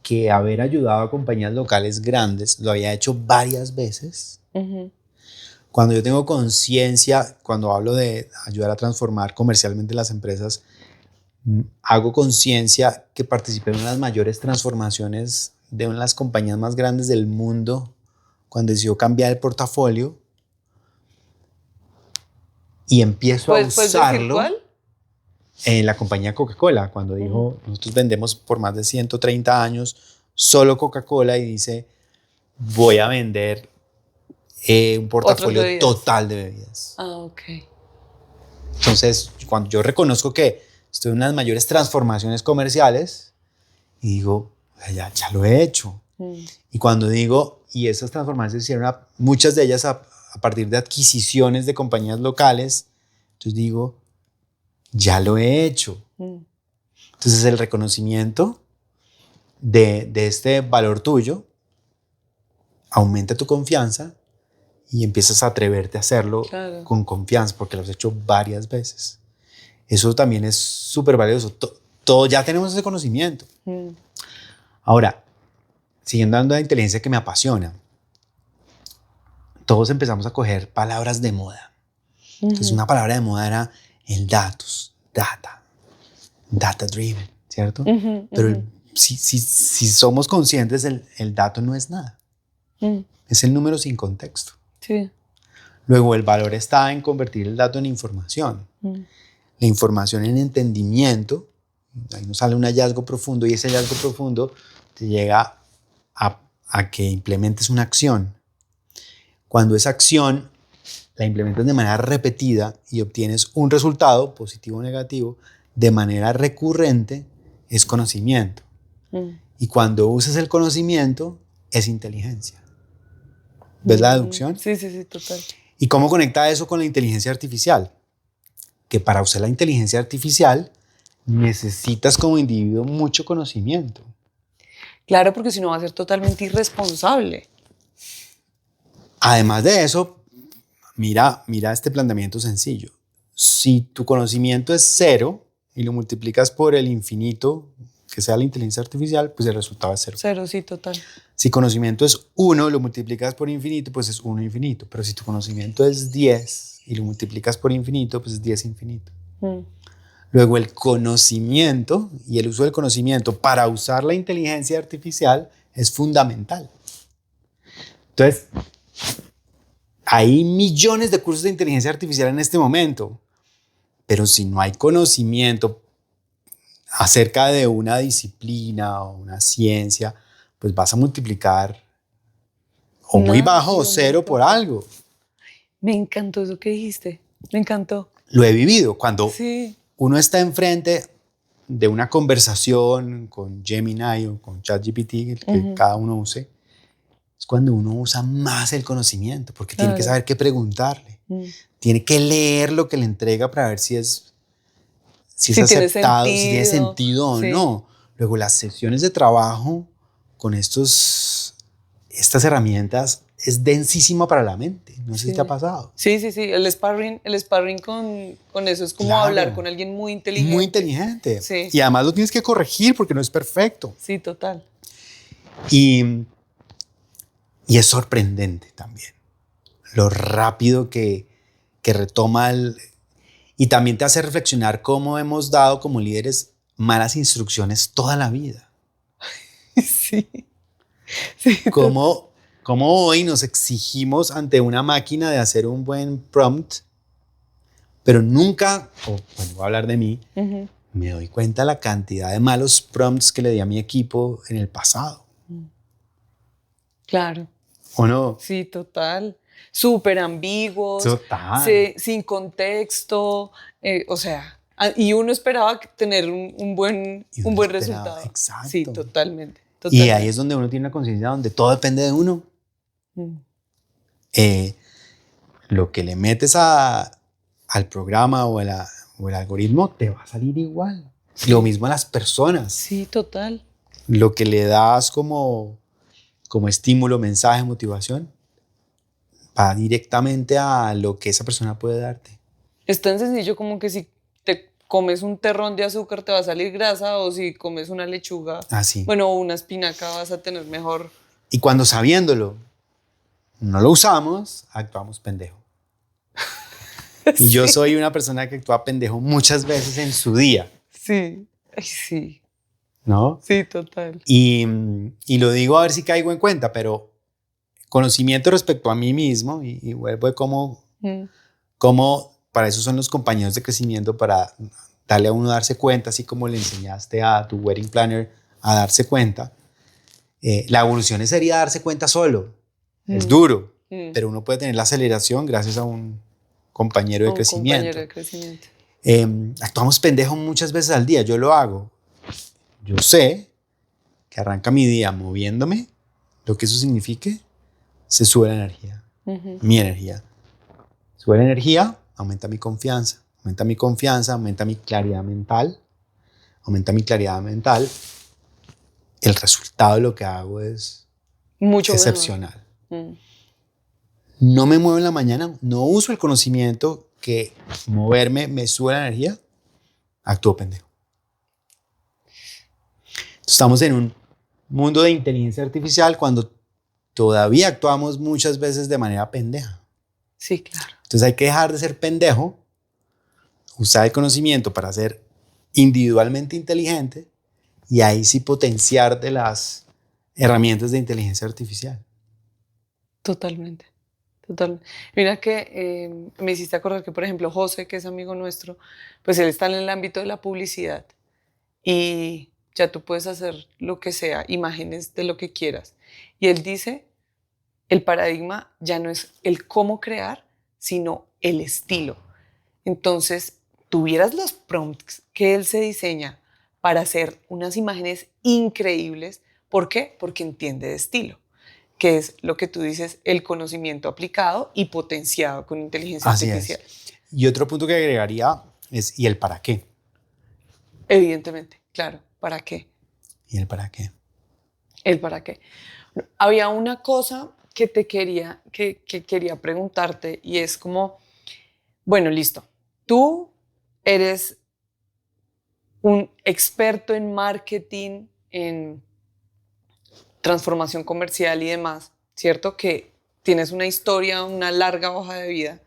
A: que haber ayudado a compañías locales grandes lo había hecho varias veces, cuando yo tengo conciencia, cuando hablo de ayudar a transformar comercialmente las empresas, hago conciencia que participé en una de las mayores transformaciones de una de las compañías más grandes del mundo cuando decidió cambiar el portafolio y empiezo a usarlo.
B: ¿Cuál?
A: En la compañía Coca-Cola, cuando dijo, nosotros vendemos por más de 130 años solo Coca-Cola, y dice, voy a vender un portafolio total de bebidas.
B: Ah, ok.
A: Entonces, cuando yo reconozco que estoy en unas mayores transformaciones comerciales, y digo, ya lo he hecho. Y cuando digo, y esas transformaciones se hicieron muchas de ellas a partir de adquisiciones de compañías locales, entonces digo, ya lo he hecho. Entonces el reconocimiento de este valor tuyo aumenta tu confianza y empiezas a atreverte a hacerlo con confianza porque lo has hecho varias veces. Eso también es súper valioso. Todo ya tenemos ese conocimiento. Ahora, siguiendo hablando de la inteligencia que me apasiona, todos empezamos a coger palabras de moda. Entonces una palabra de moda era el data driven, ¿cierto? Pero si somos conscientes, el dato no es nada. Es el número sin contexto.
B: Sí.
A: Luego el valor está en convertir el dato en información. La información en entendimiento. Ahí nos sale un hallazgo profundo y ese hallazgo profundo te llega a que implementes una acción. Cuando esa acción la implementas de manera repetida y obtienes un resultado, positivo o negativo, de manera recurrente, es conocimiento. Y cuando usas el conocimiento, es inteligencia. ¿Ves la deducción?
B: Sí, total.
A: ¿Y cómo conecta eso con la inteligencia artificial? Que para usar la inteligencia artificial necesitas como individuo mucho conocimiento.
B: Claro, porque si no va a ser totalmente irresponsable.
A: Además de eso, mira este planteamiento sencillo. Si tu conocimiento es 0 y lo multiplicas por el infinito, que sea la inteligencia artificial, pues el resultado es 0.
B: 0, sí, total.
A: Si conocimiento es 1 y lo multiplicas por infinito, pues es 1 infinito. Pero si tu conocimiento es 10 y lo multiplicas por infinito, pues es 10 infinito. Luego el conocimiento y el uso del conocimiento para usar la inteligencia artificial es fundamental. Entonces, hay millones de cursos de inteligencia artificial en este momento, pero si no hay conocimiento acerca de una disciplina o una ciencia, pues vas a multiplicar o muy bajo o 0 por algo.
B: Me encantó eso que dijiste, me encantó.
A: Lo he vivido cuando uno está enfrente de una conversación con Gemini o con ChatGPT, que cada uno use. Es cuando uno usa más el conocimiento, porque tiene que saber qué preguntarle. Tiene que leer lo que le entrega para ver si es aceptado, si tiene sentido o no. Luego las sesiones de trabajo con estas herramientas es densísima para la mente. No sé si te ha pasado.
B: Sí. El sparring con eso es como hablar con alguien muy inteligente.
A: Muy inteligente. Sí. Y además lo tienes que corregir porque no es perfecto.
B: Sí, total.
A: Y es sorprendente también lo rápido que retoma Y también te hace reflexionar cómo hemos dado como líderes malas instrucciones toda la vida.
B: Sí, sí,
A: Cómo hoy nos exigimos ante una máquina de hacer un buen prompt, pero nunca, bueno, voy a hablar de mí, me doy cuenta la cantidad de malos prompts que le di a mi equipo en el pasado.
B: claro.
A: ¿O no?
B: Sí, total. Súper ambiguos,
A: Total.
B: sin contexto, o sea, y uno esperaba tener un buen,
A: Y
B: un
A: uno
B: buen
A: esperaba,
B: resultado. Sí,
A: exacto.
B: totalmente,
A: Y ahí
B: totalmente.
A: es donde uno tiene una conciencia donde todo depende de uno.
B: Mm.
A: Lo que le metes al programa o el algoritmo te va a salir igual.
B: Sí.
A: Lo mismo a las personas.
B: Sí, total.
A: Lo que le das como estímulo, mensaje, motivación, va directamente a lo que esa persona puede darte.
B: Es tan sencillo como que si te comes un terrón de azúcar te va a salir grasa o si comes una lechuga,
A: Así.
B: bueno, o una espinaca vas a tener mejor.
A: Y cuando sabiéndolo no lo usamos, actuamos pendejo. Y yo soy una persona que actúa pendejo muchas veces en su día.
B: Sí, ay, sí,
A: ¿No?
B: sí, total.
A: Y lo digo a ver si caigo en cuenta, pero conocimiento respecto a mí mismo y vuelvo de cómo para eso son los compañeros de crecimiento, para darle a uno darse cuenta, así como le enseñaste a tu wedding planner a darse cuenta. La evolución sería darse cuenta solo. Es duro, pero uno puede tener la aceleración gracias a un compañero de crecimiento.
B: Compañero de crecimiento.
A: Actuamos pendejos muchas veces al día, yo lo hago. Yo sé que arranca mi día moviéndome, lo que eso signifique, se sube la energía, mi energía. Sube la energía, aumenta mi confianza, aumenta mi claridad mental, el resultado de lo que hago es
B: mucho
A: excepcional. No me muevo en la mañana, no uso el conocimiento que moverme me sube la energía, actúo pendejo. Estamos en un mundo de inteligencia artificial cuando todavía actuamos muchas veces de manera pendeja.
B: Sí, claro.
A: Entonces hay que dejar de ser pendejo, usar el conocimiento para ser individualmente inteligente y ahí sí potenciar de las herramientas de inteligencia artificial.
B: Totalmente. Total. Mira que me hiciste acordar que, por ejemplo, José, que es amigo nuestro, pues él está en el ámbito de la publicidad y ya tú puedes hacer lo que sea, imágenes de lo que quieras. Y él dice, el paradigma ya no es el cómo crear, sino el estilo. Entonces, tuvieras los prompts que él se diseña para hacer unas imágenes increíbles. ¿Por qué? Porque entiende de estilo, que es lo que tú dices, el conocimiento aplicado y potenciado con inteligencia artificial.
A: Es. Y otro punto que agregaría es, ¿y el para qué?
B: Evidentemente, claro, ¿para qué?
A: ¿Y el para qué?
B: El para qué. Había una cosa que quería preguntarte y es como, bueno, listo, tú eres un experto en marketing, en transformación comercial y demás, ¿cierto? Que tienes una historia, una larga hoja de vida,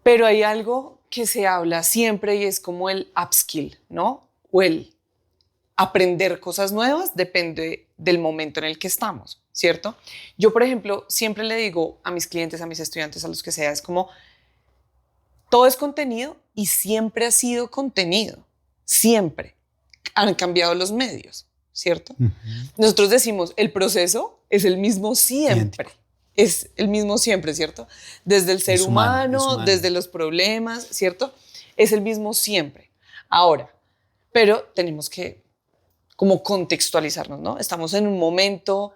B: pero hay algo que se habla siempre y es como el upskill, ¿no? O el aprender cosas nuevas depende del momento en el que estamos, ¿cierto? Yo, por ejemplo, siempre le digo a mis clientes, a mis estudiantes, a los que sea, es como, todo es contenido y siempre ha sido contenido, siempre. Han cambiado los medios, ¿cierto? Nosotros decimos, el proceso es el mismo siempre. Idéntico. Es el mismo siempre, ¿cierto? Desde el ser humano, desde los problemas, ¿cierto? Es el mismo siempre. Ahora, pero tenemos que como contextualizarnos, ¿no? Estamos en un momento,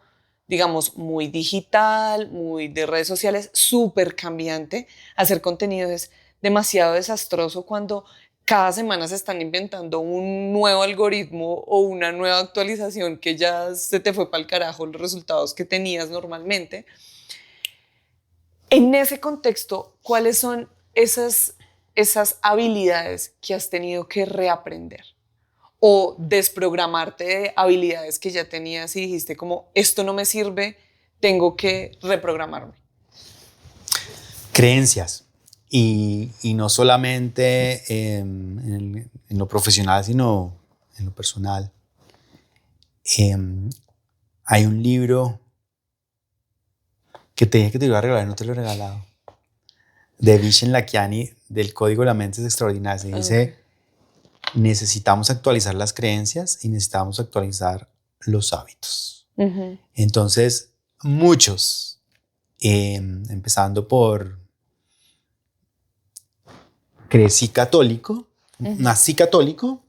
B: digamos, muy digital, muy de redes sociales, súper cambiante. Hacer contenido es demasiado desastroso cuando cada semana se están inventando un nuevo algoritmo o una nueva actualización que ya se te fue para el carajo los resultados que tenías normalmente. En ese contexto, ¿cuáles son esas habilidades que has tenido que reaprender? O desprogramarte de habilidades que ya tenías y dijiste como, esto no me sirve, tengo que reprogramarme.
A: Creencias. Y no solamente en lo profesional, sino en lo personal. Hay un libro que te dije que te iba a regalar, no te lo he regalado, de Vishen Lakhiani, del Código de la Mente Extraordinaria. Se dice, necesitamos actualizar las creencias y necesitamos actualizar los hábitos. Entonces, muchos, empezando por crecí católico, nací católico,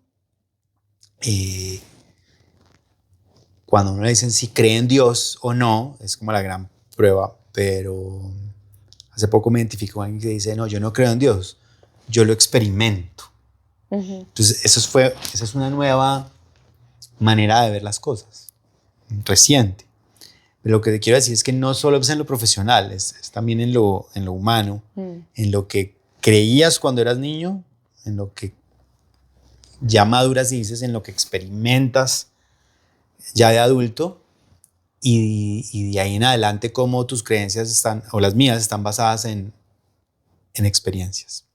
A: cuando uno le dicen si cree en Dios o no, es como la gran prueba, pero hace poco me identifico con alguien que dice, no, yo no creo en Dios, yo lo experimento. Entonces, esa es una nueva manera de ver las cosas, reciente. Pero lo que te quiero decir es que no solo es en lo profesional, es también en lo humano, en lo que creías cuando eras niño, en lo que ya maduras y dices, en lo que experimentas ya de adulto, y de ahí en adelante cómo tus creencias están, o las mías, están basadas en experiencias.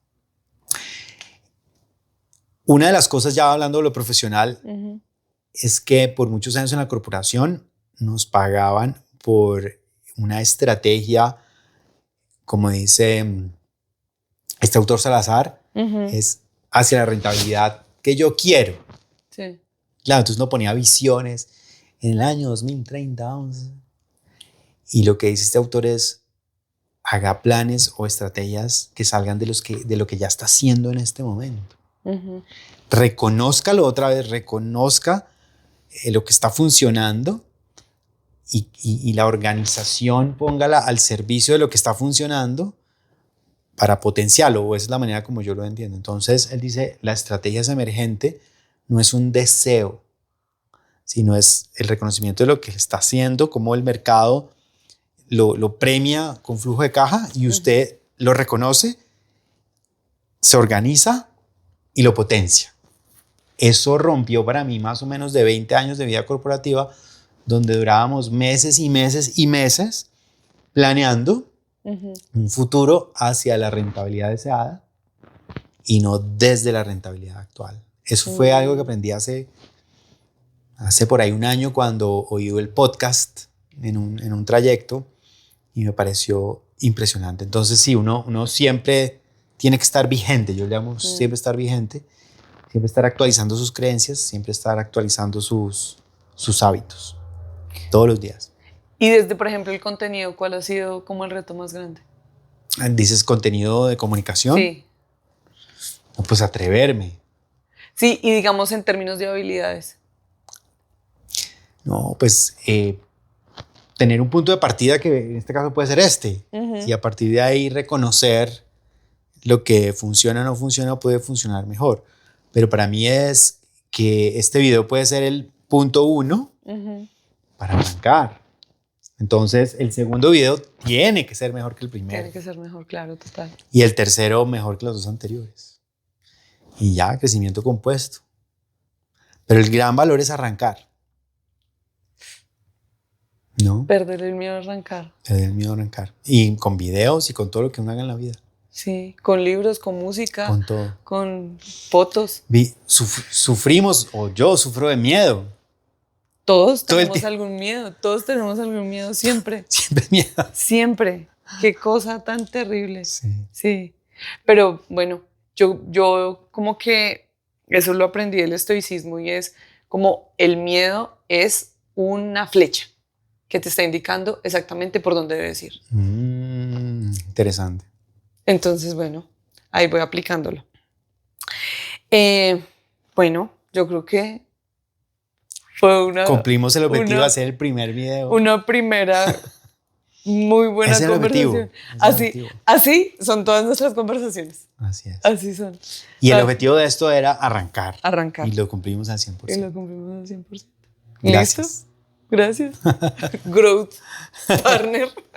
A: Una de las cosas, ya hablando de lo profesional, es que por muchos años en la corporación nos pagaban por una estrategia, como dice este autor Salazar, es hacia la rentabilidad que yo quiero.
B: Sí.
A: Claro, entonces uno ponía visiones en el año 2030, vamos. Y lo que dice este autor es, haga planes o estrategias que salgan de lo que ya está haciendo en este momento. Reconózcalo otra vez, reconozca lo que está funcionando y la organización póngala al servicio de lo que está funcionando para potenciarlo, o esa es la manera como yo lo entiendo. Entonces, él dice, la estrategia es emergente, no es un deseo, sino es el reconocimiento de lo que está haciendo, cómo el mercado lo premia con flujo de caja y usted lo reconoce, se organiza y lo potencia. Eso rompió para mí más o menos de 20 años de vida corporativa, donde durábamos meses y meses y meses planeando un futuro hacia la rentabilidad deseada y no desde la rentabilidad actual. Eso fue algo que aprendí hace por ahí un año cuando oí el podcast en un trayecto y me pareció impresionante. Entonces sí, uno siempre tiene que estar vigente, yo le llamo siempre estar vigente, siempre estar actualizando sus creencias, siempre estar actualizando sus hábitos, todos los días.
B: Y desde, por ejemplo, el contenido, ¿cuál ha sido como el reto más grande?
A: ¿Dices contenido de comunicación?
B: Sí.
A: No, pues atreverme.
B: Sí, y digamos en términos de habilidades.
A: No, pues tener un punto de partida que en este caso puede ser este. Y a partir de ahí reconocer lo que funciona o no funciona, puede funcionar mejor. Pero para mí es que este video puede ser el punto 1 para arrancar. Entonces, el segundo video tiene que ser mejor que el primero.
B: Tiene que ser mejor, claro, total.
A: Y el tercero mejor que los 2 anteriores. Y ya, crecimiento compuesto. Pero el gran valor es arrancar. ¿No?
B: Perder el miedo a arrancar.
A: Perder el miedo a arrancar. Y con videos y con todo lo que uno haga en la vida.
B: Sí, con libros, con música.
A: Con todo.
B: Con fotos.
A: Sufrimos, o yo sufro de miedo.
B: Todos tenemos algún miedo, todos tenemos algún miedo, siempre.
A: Siempre miedo.
B: Siempre. Qué cosa tan terrible.
A: Sí.
B: Sí. Pero bueno, yo como que eso lo aprendí del estoicismo y es como el miedo es una flecha que te está indicando exactamente por dónde debes ir.
A: Interesante.
B: Entonces, bueno, ahí voy aplicándolo. Bueno, yo creo que
A: cumplimos el objetivo de hacer el primer video.
B: Una primera muy buena
A: es el
B: conversación. Así son todas nuestras conversaciones.
A: Así es.
B: Así son.
A: Y el objetivo de esto era arrancar.
B: Arrancar.
A: Y lo cumplimos al 100%.
B: Y lo cumplimos al 100%.
A: Gracias.
B: ¿Listo? Gracias. Growth Partner.